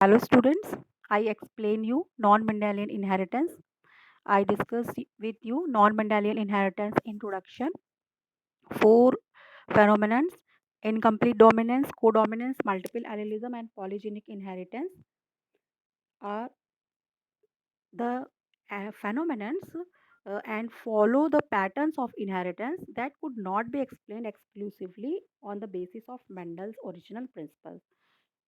Hello students, I explain you non-Mendelian inheritance. I discuss with you non-Mendelian inheritance introduction, four phenomena: incomplete dominance, codominance, multiple allelism and polygenic inheritance are the phenomena and follow the patterns of inheritance that could not be explained exclusively on the basis of Mendel's original principles.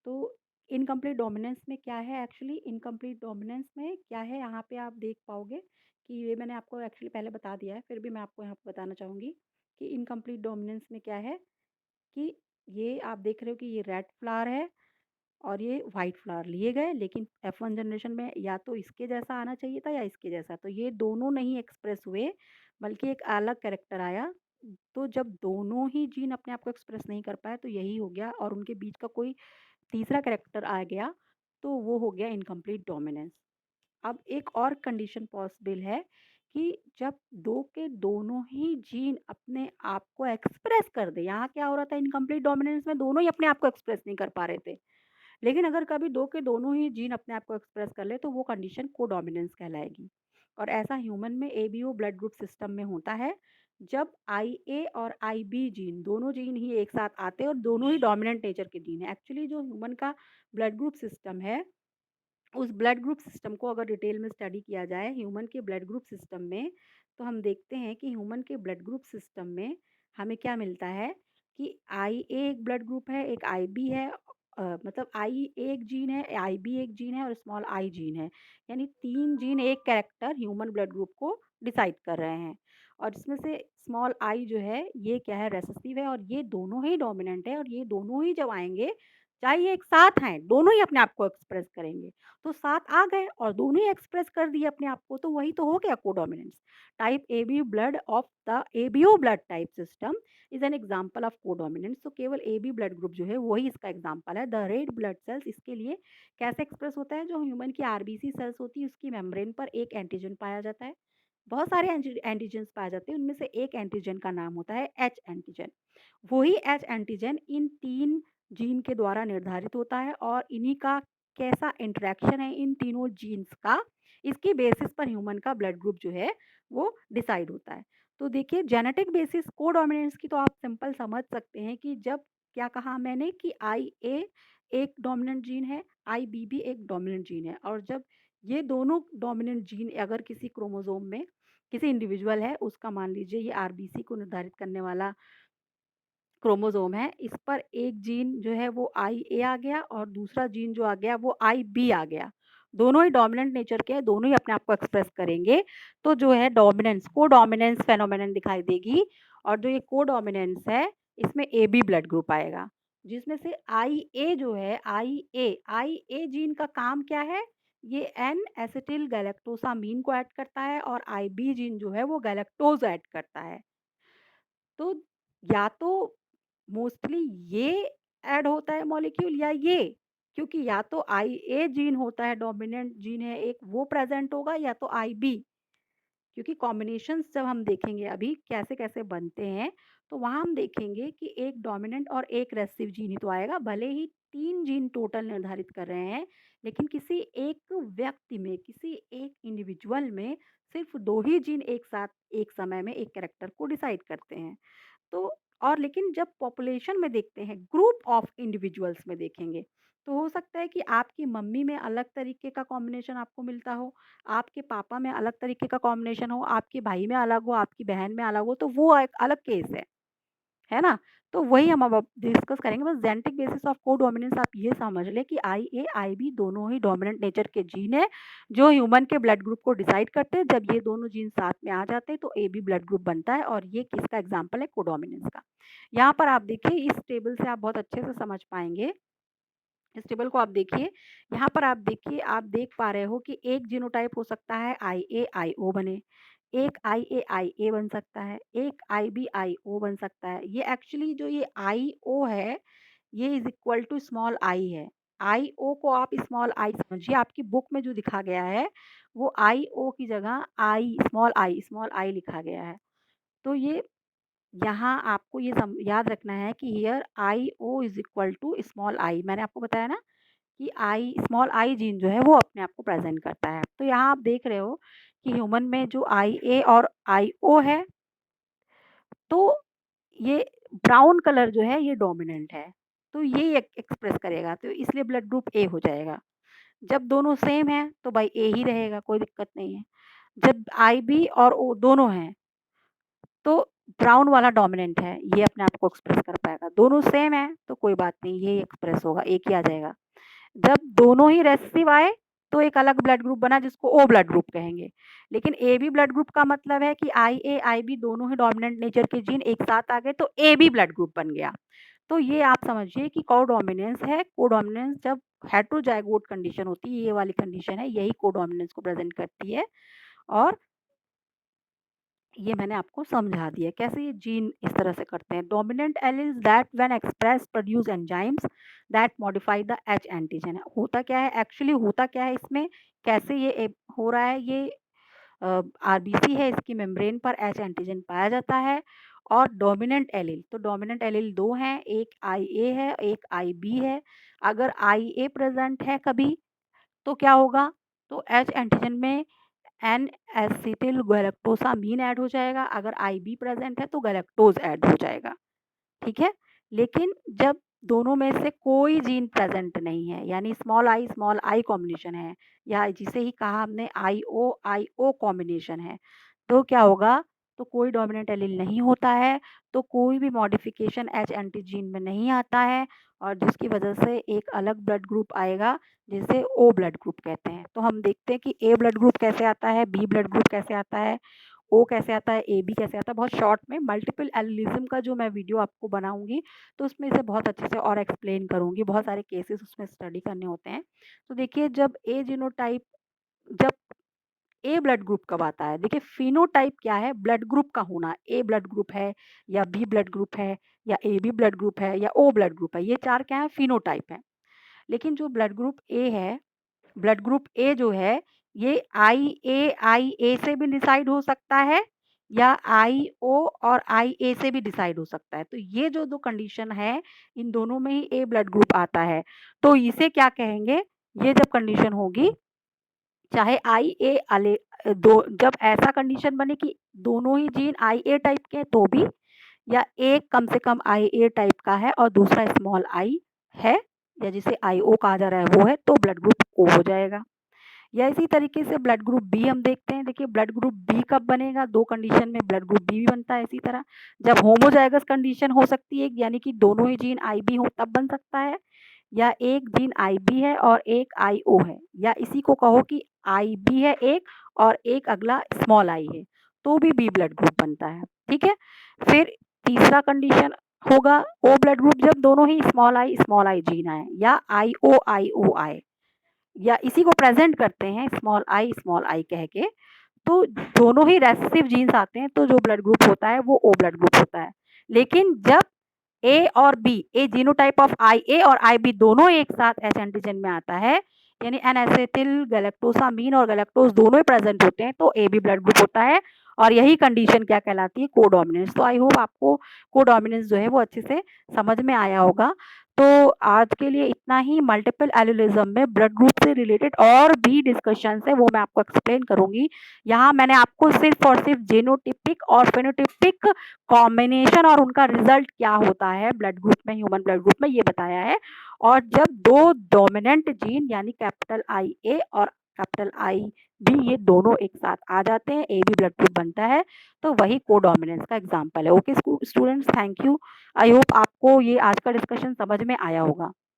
तो incomplete dominance में क्या है, actually incomplete dominance में क्या है यहाँ पे आप देख पाओगे कि ये मैंने आपको एक्चुअली पहले बता दिया है, फिर भी मैं आपको यहाँ पे बताना चाहूँगी कि इनकम्प्लीट डोमिनेंस में क्या है कि ये आप देख रहे हो कि ये रेड फ्लावर है और ये वाइट फ्लावर लिए गए, लेकिन F1 जनरेशन में या तो इसके जैसा आना चाहिए था या इसके जैसा, तो ये दोनों नहीं एक्सप्रेस हुए बल्कि एक अलग कैरेक्टर आया। तो जब दोनों ही जीन अपने आप को एक्सप्रेस नहीं कर पाए तो यही हो गया और उनके बीच का कोई तीसरा कैरेक्टर आ गया तो वो हो गया इनकम्प्लीट डोमिनेंस। अब एक और कंडीशन पॉसिबल है कि जब दो के दोनों ही जीन अपने आप को एक्सप्रेस कर दे, यहाँ क्या हो रहा था इनकम्प्लीट डोमिनेंस में दोनों ही अपने आप को एक्सप्रेस नहीं कर पा रहे थे, लेकिन अगर कभी दो के दोनों ही जीन अपने आप को एक्सप्रेस कर ले तो वो कंडीशन कोडोमिनेंस कहलाएगी। और ऐसा ह्यूमन में एबीओ ब्लड ग्रुप सिस्टम में होता है जब आई ए और आई बी जीन दोनों जीन ही एक साथ आते हैं और दोनों ही डोमिनेंट नेचर के जीन है। एक्चुअली जो ह्यूमन का ब्लड ग्रुप सिस्टम है, उस ब्लड ग्रुप सिस्टम को अगर डिटेल में स्टडी किया जाए ह्यूमन के ब्लड ग्रुप सिस्टम में, तो हम देखते हैं कि ह्यूमन के ब्लड ग्रुप सिस्टम में हमें क्या मिलता है कि आई ए एक ब्लड ग्रुप है, एक आई बी है, मतलब आई एक जीन है, आई बी एक जीन है और स्मॉल आई जीन है, यानी तीन जीन एक कैरेक्टर ह्यूमन ब्लड ग्रुप को डिसाइड कर रहे हैं। और इसमें से स्मॉल आई जो है ये क्या है, रेसेसिव है और ये दोनों ही डोमिनेंट है और ये दोनों ही जब आएंगे, चाहे ये एक साथ हैं, दोनों ही अपने आप को एक्सप्रेस करेंगे। तो साथ आ गए और दोनों ही एक्सप्रेस कर दिए अपने आप को, तो वही तो हो गया codominance. Type A B blood of the ABO blood type system is an example of codominance. तो केवल ए बी ब्लड ग्रुप जो है वही इसका एग्जांपल है। द रेड ब्लड सेल्स इसके लिए कैसे एक्सप्रेस होता है, जो ह्यूमन की आरबीसी सेल्स होती है उसकी मेम्ब्रेन पर एक एंटीजन पाया जाता है। बहुत सारे एंटीजन पाए जाते हैं, उनमें से एक एंटीजन का नाम होता है एच एंटीजन। वही एच एंटीजन इन तीन जीन के द्वारा निर्धारित होता है और इन्हीं का कैसा इंटरेक्शन है इन तीनों जीन्स का, इसकी बेसिस पर ह्यूमन का ब्लड ग्रुप जो है वो डिसाइड होता है। तो देखिए जेनेटिक बेसिस कोडोमिनेंस की तो आप सिंपल समझ सकते हैं कि जब क्या कहा मैंने कि आई ए एक डोमिनेंट जीन है, आई बी भी एक डोमिनेंट जीन है, और जब ये दोनों डोमिनेंट जीन अगर किसी क्रोमोसोम में किसी इंडिविजुअल है, उसका मान लीजिए ये आरबीसी को निर्धारित करने वाला क्रोमोसोम है, इस पर एक जीन जो है वो आई ए आ गया और दूसरा जीन जो आ गया वो आई बी आ गया। दोनों ही डोमिनेंट नेचर के हैं, दोनों ही अपने आप को एक्सप्रेस करेंगे, तो जो है डोमिनेंस कोडोमिनेंस फेनोमेनन दिखाई देगी। और जो ये कोडोमिनेंस है इसमें ए बी ब्लड ग्रुप आएगा, जिसमें से आई ए जो है आई ए जीन का काम क्या है, ये एन एसिटिल गैलेक्टोसामीन को ऐड करता है और आई बी जीन जो है वो गैलेक्टोज ऐड करता है। तो या तो मोस्टली ये ऐड होता है मॉलिक्यूल या ये, क्योंकि या तो आई ए जीन होता है, डोमिनेंट जीन है एक, वो प्रेजेंट होगा, या तो आई बी, क्योंकि कॉम्बिनेशंस जब हम देखेंगे अभी कैसे कैसे बनते हैं, तो वहाँ हम देखेंगे कि एक डोमिनेंट और एक रेसेसिव जीन ही तो आएगा, भले ही तीन जीन टोटल निर्धारित कर रहे हैं, लेकिन किसी एक व्यक्ति में किसी एक इंडिविजुअल में सिर्फ दो ही जीन एक साथ एक समय में एक कैरेक्टर को डिसाइड करते हैं। तो और लेकिन जब पॉपुलेशन में देखते हैं, ग्रुप ऑफ इंडिविजुअल्स में देखेंगे, तो हो सकता है कि आपकी मम्मी में अलग तरीके का कॉम्बिनेशन आपको मिलता हो, आपके पापा में अलग तरीके का कॉम्बिनेशन हो, आपके भाई में अलग हो, आपकी बहन में अलग हो, तो वो एक अलग केस है ना? तो वही हम अब डिस्कस करेंगे। बस जेनेटिक बेसिस ऑफ कोडोमिनेंस आप ये समझ लें कि आई ए आई बी दोनों ही डोमिनेंट नेचर के जीन है जो ह्यूमन के ब्लड ग्रुप को डिसाइड करते हैं। जब ये दोनों जीन साथ में आ जाते हैं तो ए बी ब्लड ग्रुप बनता है, और ये किसका एग्जाम्पल है, कोडोमिनेंस का। यहाँ पर आप देखिए, इस टेबल से आप बहुत अच्छे से समझ पाएंगे। इस टेबल को आप देखिए, यहाँ पर आप देखिए, आप देख पा रहे हो कि एक जीनोटाइप हो सकता है आई ए आई ओ बने, एक आई ए आई ए बन सकता है, एक आई बी आई ओ बन सकता है। ये एक्चुअली जो ये आई ओ है ये is equal to small I है। आई ओ को आप स्मॉल आई समझिए, आपकी बुक में जो लिखा गया है वो आई ओ की जगह आई स्मॉल आई लिखा गया है। तो ये यहाँ आपको ये याद रखना है कि here I O is equal to small I. मैंने आपको बताया ना कि स्मॉल आई जीन जो है वो अपने आप को प्रेजेंट करता है। तो यहाँ आप देख रहे हो कि ह्यूमन में जो IA और IO है, तो ये ब्राउन कलर जो है ये डोमिनेंट है, तो ये एक्सप्रेस करेगा, तो इसलिए ब्लड ग्रुप ए हो जाएगा। जब दोनों सेम है तो भाई ए ही रहेगा, कोई दिक्कत नहीं है। जब IB और O दोनों हैं तो ब्राउन वाला डोमिनेंट है, ये अपने आप को एक्सप्रेस कर पाएगा। दोनों सेम है तो कोई बात नहीं, ये एक्सप्रेस होगा, एक ही आ जाएगा। जब दोनों ही रेसेसिव आए तो एक अलग ब्लड ग्रुप बना जिसको ओ ब्लड ग्रुप कहेंगे। लेकिन ए बी ब्लड ग्रुप का मतलब है कि IA IB दोनों ही डोमिनेंट नेचर के जीन एक साथ आ गए तो AB ब्लड ग्रुप बन गया। तो ये आप समझिए कि कोडोमिनेंस है। कोडोमिनेंस जब हेटेरोजाइगोट कंडीशन होती है, ये वाली कंडीशन है, यही कोडोमिनेंस को प्रेजेंट करती है। और ये मैंने आपको समझा दिया कैसे ये जीन इस तरह से करते हैं। Dominant alleles that when express produce enzymes that modify the H antigen. होता क्या है एक्चुअली, होता क्या है इसमें, कैसे ये हो रहा है, ये RBC है, इसकी मेम्ब्रेन पर H एंटीजन पाया जाता है। और डोमिनेंट एलील, तो डोमिनेंट एलील दो हैं, एक IA है, एक IB है। अगर IA प्रेजेंट है कभी तो क्या होगा, तो H एंटीजन में एन एसिटिल गैलेक्टोसामीन ऐड हो जाएगा। अगर IB प्रेजेंट है तो गैलेक्टोज ऐड हो जाएगा, ठीक है। लेकिन जब दोनों में से कोई जीन प्रेजेंट नहीं है, यानी स्मॉल आई कॉम्बिनेशन है, या जिसे ही कहा हमने IO कॉम्बिनेशन है, तो क्या होगा, तो कोई डोमिनेंट एलील नहीं होता है, तो कोई भी मॉडिफिकेशन H एंटीजीन में नहीं आता है, और जिसकी वजह से एक अलग ब्लड ग्रुप आएगा जिसे O ब्लड ग्रुप कहते हैं। तो हम देखते हैं कि A ब्लड ग्रुप कैसे आता है, B ब्लड ग्रुप कैसे आता है, O कैसे आता है, AB कैसे आता है। बहुत शॉर्ट में मल्टीपल एलिलिज्म का जो मैं वीडियो आपको बनाऊंगी तो उसमें इसे बहुत अच्छे से और एक्सप्लेन करूंगी, बहुत सारे केसेस उसमें स्टडी करने होते हैं। तो देखिए, जब A जीनोटाइप, जब ए ब्लड ग्रुप कब आता है, देखिए फिनोटाइप क्या है, ब्लड ग्रुप का होना, ए ब्लड ग्रुप है या बी ब्लड ग्रुप है या AB ब्लड ग्रुप है या O ब्लड ग्रुप है, ये चार क्या है, फिनोटाइप है। लेकिन जो ब्लड ग्रुप ए है, ब्लड ग्रुप ए जो है, ये IA से भी डिसाइड हो सकता है या IO और IA से भी डिसाइड हो सकता है। तो ये जो दो कंडीशन है, इन दोनों में ही ए ब्लड ग्रुप आता है, तो इसे क्या कहेंगे, ये जब कंडीशन होगी, चाहे IA अले दो, जब ऐसा कंडीशन बने कि दोनों ही जीन IA टाइप के हैं तो भी, या एक कम से कम IA टाइप का है और दूसरा स्मॉल आई है, या जिसे IO कहा जा रहा है वो है, तो ब्लड ग्रुप O हो जाएगा। या इसी तरीके से ब्लड ग्रुप बी हम देखते हैं। देखिए ब्लड ग्रुप बी कब बनेगा, दो कंडीशन में ब्लड ग्रुप बी भी बनता है। इसी तरह जब होमोजाइगस कंडीशन हो सकती है, यानी कि दोनों ही जीन IB हो, तब बन सकता है, या एक जीन IB है और एक IO है, या इसी को कहो कि IB है एक और एक अगला स्मॉल आई है, तो भी बी ब्लड ग्रुप बनता है, ठीक है। फिर तीसरा कंडीशन होगा O ब्लड ग्रुप, जब दोनों ही स्मॉल आई जीन आए, या IO आए, या इसी को प्रेजेंट करते हैं स्मॉल आई कह के, तो दोनों ही रेसेसिव जीन्स आते हैं, तो जो ब्लड ग्रुप होता है वो O ब्लड ग्रुप होता है। लेकिन जब ए और B, a genotype of IA और IB दोनों एक साथ H एंटीजन में आता है, यानी एन एसेटिल गैलेक्टोसामीन और गैलेक्टोज दोनों ही प्रेजेंट होते हैं, तो AB ब्लड ग्रुप होता है। और यही कंडीशन क्या कहलाती है, कोडोमिनेंस। तो आई होप आपको कोडोमिनेंस जो है वो अच्छे से समझ में आया होगा। तो आज के लिए इतना ही। मल्टीपल एल्यूलिज्म में ब्लड ग्रुप से रिलेटेड और भी डिस्कशन है, वो मैं आपको एक्सप्लेन करूंगी। यहाँ मैंने आपको सिर्फ और सिर्फ जीनोटिपिक और फेनोटिपिक कॉम्बिनेशन और उनका रिजल्ट क्या होता है ब्लड ग्रुप में, ह्यूमन ब्लड ग्रुप में, ये बताया है। और जब दो डोमिनेंट जीन यानी कैपिटल IA और कैपिटल IB, ये दोनों एक साथ आ जाते हैं, AB ब्लड ग्रुप बनता है, तो वही कोडोमिनेंस का एग्जाम्पल है। Okay students, thank you. I hope आपको ये आज का डिस्कशन समझ में आया होगा।